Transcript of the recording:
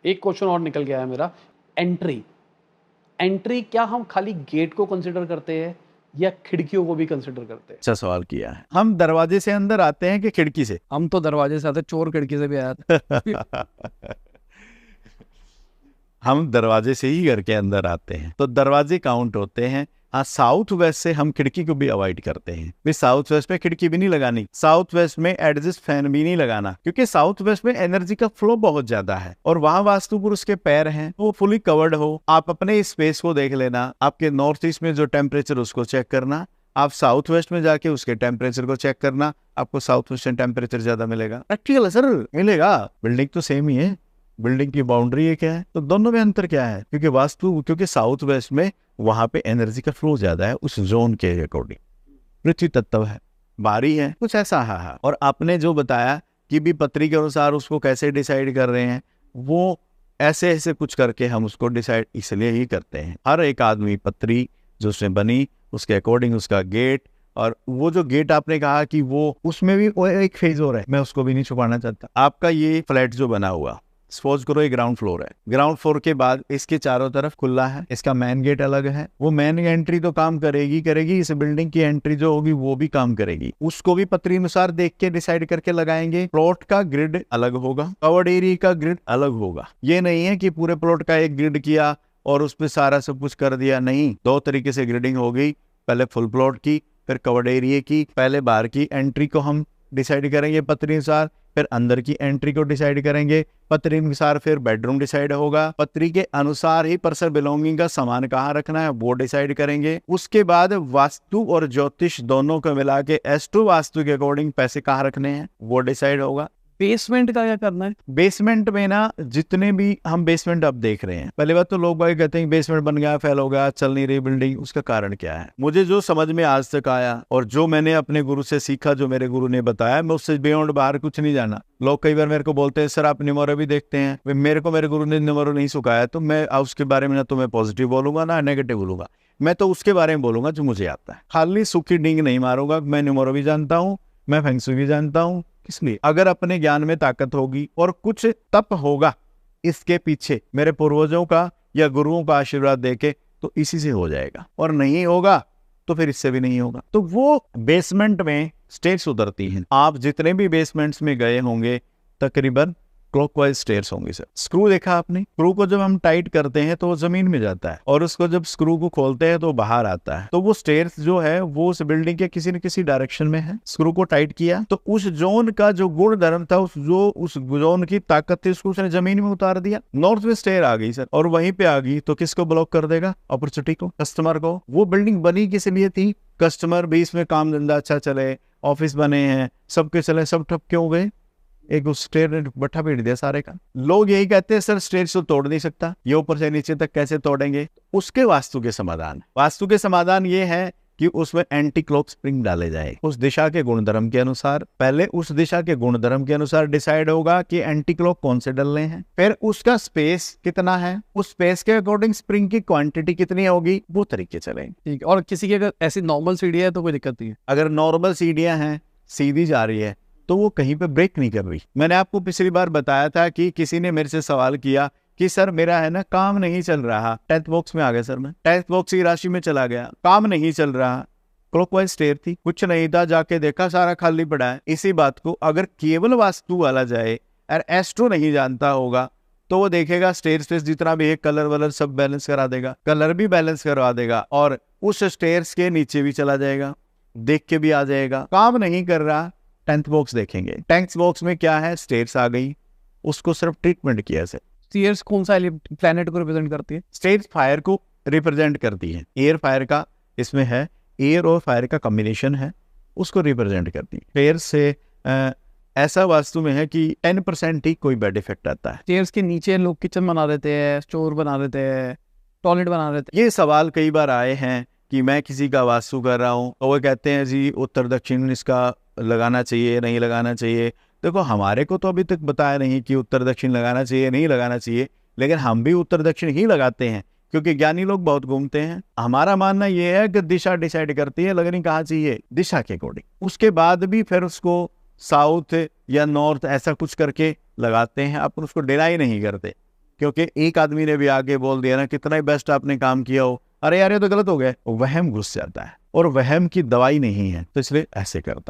एक क्वेश्चन और निकल गया है मेरा, एंट्री। एंट्री क्या हम खाली गेट को कंसिडर करते हैं या खिड़कियों को भी कंसिडर करते हैं? अच्छा सवाल किया है। हम दरवाजे से अंदर आते हैं कि खिड़की से? हम तो दरवाजे से आते, चोर खिड़की से भी आया था। हम दरवाजे से ही घर के अंदर आते हैं, तो दरवाजे काउंट होते हैं। हाँ, साउथ वेस्ट से हम खिड़की को भी अवॉइड करते हैं। फिर साउथ वेस्ट में खिड़की भी नहीं लगानी, साउथ वेस्ट में एडजस्ट फैन भी नहीं लगाना, क्योंकि साउथ वेस्ट में एनर्जी का फ्लो बहुत ज्यादा है और वहां वास्तु पुरुष के पैर हैं, वो फुली कवर्ड हो। आप अपने स्पेस को देख लेना, आपके नॉर्थ ईस्ट में जो टेम्परेचर उसको चेक करना, आप साउथ वेस्ट में जाके उसके टेम्परेचर को चेक करना, आपको साउथ वेस्टर्न टेम्परेचर ज्यादा मिलेगा। प्रैक्टिकल है सर, मिलेगा। बिल्डिंग तो सेम ही है, बिल्डिंग की बाउंड्री एक है, तो दोनों में अंतर क्या है? क्योंकि वास्तु, क्योंकि साउथ वेस्ट में वहां पे एनर्जी का फ्लो ज्यादा है उस जोन के अकॉर्डिंग। पृथ्वी तत्व है, बारी है, कुछ ऐसा है। और आपने जो बताया कि भी पत्री के अनुसार उसको कैसे डिसाइड कर रहे हैं, वो ऐसे ऐसे कुछ करके हम उसको डिसाइड इसलिए ही करते हैं। हर एक आदमी पत्री जो उसने बनी उसके अकॉर्डिंग उसका गेट, और वो जो गेट आपने कहा कि वो उसमें भी वो एक फेज हो रहा है, मैं उसको भी नहीं छुपाना चाहता। आपका ये फ्लैट जो बना हुआ, सपोज करो ये ग्राउंड फ्लोर है, ग्राउंड फ्लोर के बाद इसके चारों तरफ खुला है, इसका मेन गेट अलग है। वो मेन एंट्री तो काम करेगी, इस बिल्डिंग की एंट्री जो होगी वो भी काम करेगी। उसको भी पत्री अनुसार देख के डिसाइड करके लगाएंगे। प्लॉट का ग्रिड अलग होगा, कवर्ड एरिया का ग्रिड अलग होगा। ये नहीं है कि पूरे प्लॉट का एक ग्रिड किया और उस पर सारा सब कुछ कर दिया, नहीं। दो तरीके से ग्रिडिंग होगी, पहले फुल प्लॉट की, फिर कवर्ड एरिया की। पहले बाहर की एंट्री को हम डिसाइड करेंगे पत्री अनुसार, फिर अंदर की एंट्री को डिसाइड करेंगे पत्री अनुसार, फिर बेडरूम डिसाइड होगा। पत्री के अनुसार ही पर्सनल बिलोंगिंग का सामान कहाँ रखना है वो डिसाइड करेंगे। उसके बाद वास्तु और ज्योतिष दोनों को मिला के एस्ट्रो वास्तु के अकॉर्डिंग पैसे कहाँ रखने हैं वो डिसाइड होगा। बेसमेंट का क्या करना है? बेसमेंट में ना, जितने भी हम बेसमेंट अब देख रहे हैं, पहले बात तो लोग भाई कहते हैं बेसमेंट बन गया, फेल हो गया, चल नहीं रही बिल्डिंग। उसका कारण क्या है? मुझे जो समझ में आज तक आया और जो मैंने अपने गुरु से सीखा, जो मेरे गुरु ने बताया, मैं उससे बियॉन्ड बाहर कुछ नहीं जाना। लोग कई बार मेरे को बोलते हैं सर आप न्यूमरो भी देखते हैं। मेरे को मेरे गुरु ने न्यूमरो नहीं सिखाया, तो मैं उसके बारे में ना तो मैं पॉजिटिव बोलूंगा ना नेगेटिव बोलूंगा। मैं तो उसके बारे में बोलूंगा जो मुझे आता है। खाली सूखी डींग नहीं मारूंगा। मैं न्यूमरो भी जानता हूँ, मैं फेंगशुई भी जानता हूँ। इसलिए अगर अपने ज्ञान में ताकत होगी और कुछ तप होगा इसके पीछे मेरे पूर्वजों का या गुरुओं का आशीर्वाद देके, तो इसी से हो जाएगा। और नहीं होगा तो फिर इससे भी नहीं होगा। तो वो बेसमेंट में स्टेयर्स उतरती हैं। आप जितने भी बेसमेंट्स में गए होंगे तकरीबन क्लॉकवाइज स्टेयर्स होंगे सर। स्क्रू देखा आपने? स्क्रू को जब हम टाइट करते हैं तो वो जमीन में जाता है, और उसको जब स्क्रू को खोलते हैं तो बाहर आता है। तो वो स्टेयर्स जो है वो उस बिल्डिंग के किसी न किसी डायरेक्शन में है। स्क्रू को टाइट किया तो उस जोन का जो गुण धर्म था, उस जोन की ताकत थी, उसको उसने जमीन में उतार दिया। नॉर्थ वेस्ट स्टेयर आ गई सर, और वहीं पे आ गई तो किसको ब्लॉक कर देगा? अपॉर्चुनिटी को, कस्टमर को। वो बिल्डिंग बनी किस लिए थी? कस्टमर भी इसमें काम धंधा अच्छा चले, ऑफिस बने हैं, सबके चले, सब ठप क्यों गए? एक उस स्टेयर ने बट्ठा पीट दिया सारे का। लोग यही कहते हैं सर स्टेयर तो तोड़ नहीं सकता, ये ऊपर से नीचे तक कैसे तोड़ेंगे? उसके वास्तु के समाधान ये है कि उसमें एंटी क्लॉक स्प्रिंग डाले जाए उस दिशा के गुणधर्म के अनुसार। पहले उस दिशा के गुणधर्म के अनुसार डिसाइड होगा कि एंटी क्लॉक कौन से डलने हैं, फिर उसका स्पेस कितना है, उस स्पेस के अकॉर्डिंग स्प्रिंग की क्वांटिटी कितनी होगी, वो तरीके चलेंगे। ठीक। और किसी की अगर ऐसी नॉर्मल सीढ़ी है तो कोई दिक्कत नहीं है? अगर नॉर्मल सीढ़ियां हैं, सीधी जा रही है, तो वो कहीं पे ब्रेक नहीं कर रही। मैंने आपको पिछली बार बताया था कि किसी ने मेरे से सवाल किया कि सर मेरा है ना काम नहीं चल रहा, 10th बॉक्स में आ गया सर, मैं 10th बॉक्स की राशि में चला गया, काम नहीं चल रहा। क्लॉकवाइज स्टेयर थी, कुछ नहीं था, जाके देखा सारा खाली पड़ा है। इसी बात को अगर केवल वास्तु वाला जाए और एस्ट्रो नहीं जानता होगा तो वो देखेगा स्टेयर स्पेस जितना भी है, कलर वलर सब बैलेंस करा देगा, कलर भी बैलेंस करवा देगा, और उस स्टेयर्स के नीचे भी चला जाएगा, देख के भी आ जाएगा। काम नहीं कर रहा, 10th बॉक्स देखेंगे। 10th बॉक्स में क्या है? स्टेयर्स आ गई, उसको सिर्फ ट्रीटमेंट किया से। स्टेयर्स कौन सा प्लैनेट को रिप्रेजेंट करती है? स्टेयर्स फायर को रिप्रेजेंट करती है। एयर फायर का इसमें है, एयर और फायर का कॉम्बिनेशन है, उसको रिप्रेजेंट करती है। स्टेयर्स से ऐसा वास्तु में है कि 10% ही कोई बैड इफेक्ट आता है। स्टेयर्स के नीचे लोग किचन बना देते हैं, स्टोर बना देते हैं, टॉयलेट बना देते हैं। ये सवाल कई बार आए हैं कि मैं किसी का वास्तु कर रहा हूँ और वो कहते हैं जी उत्तर दक्षिण इसका लगाना चाहिए नहीं लगाना चाहिए। देखो हमारे को तो अभी तक बताया नहीं कि उत्तर दक्षिण लगाना चाहिए नहीं लगाना चाहिए, लेकिन हम भी उत्तर दक्षिण ही लगाते हैं क्योंकि ज्ञानी लोग बहुत घूमते हैं। हमारा मानना यह है कि दिशा डिसाइड करती है लगनी कहाँ चाहिए, दिशा के अकॉर्डिंग। उसके बाद भी फिर उसको साउथ या नॉर्थ ऐसा कुछ करके लगाते हैं, अपन उसको डिनाई नहीं करते। क्योंकि एक आदमी ने भी आगे बोल दिया ना, कितना ही बेस्ट आपने काम किया हो, अरे यार ये तो गलत हो गया, वहम घुस जाता है और वहम की दवाई नहीं है, तो इसलिए ऐसे करता है।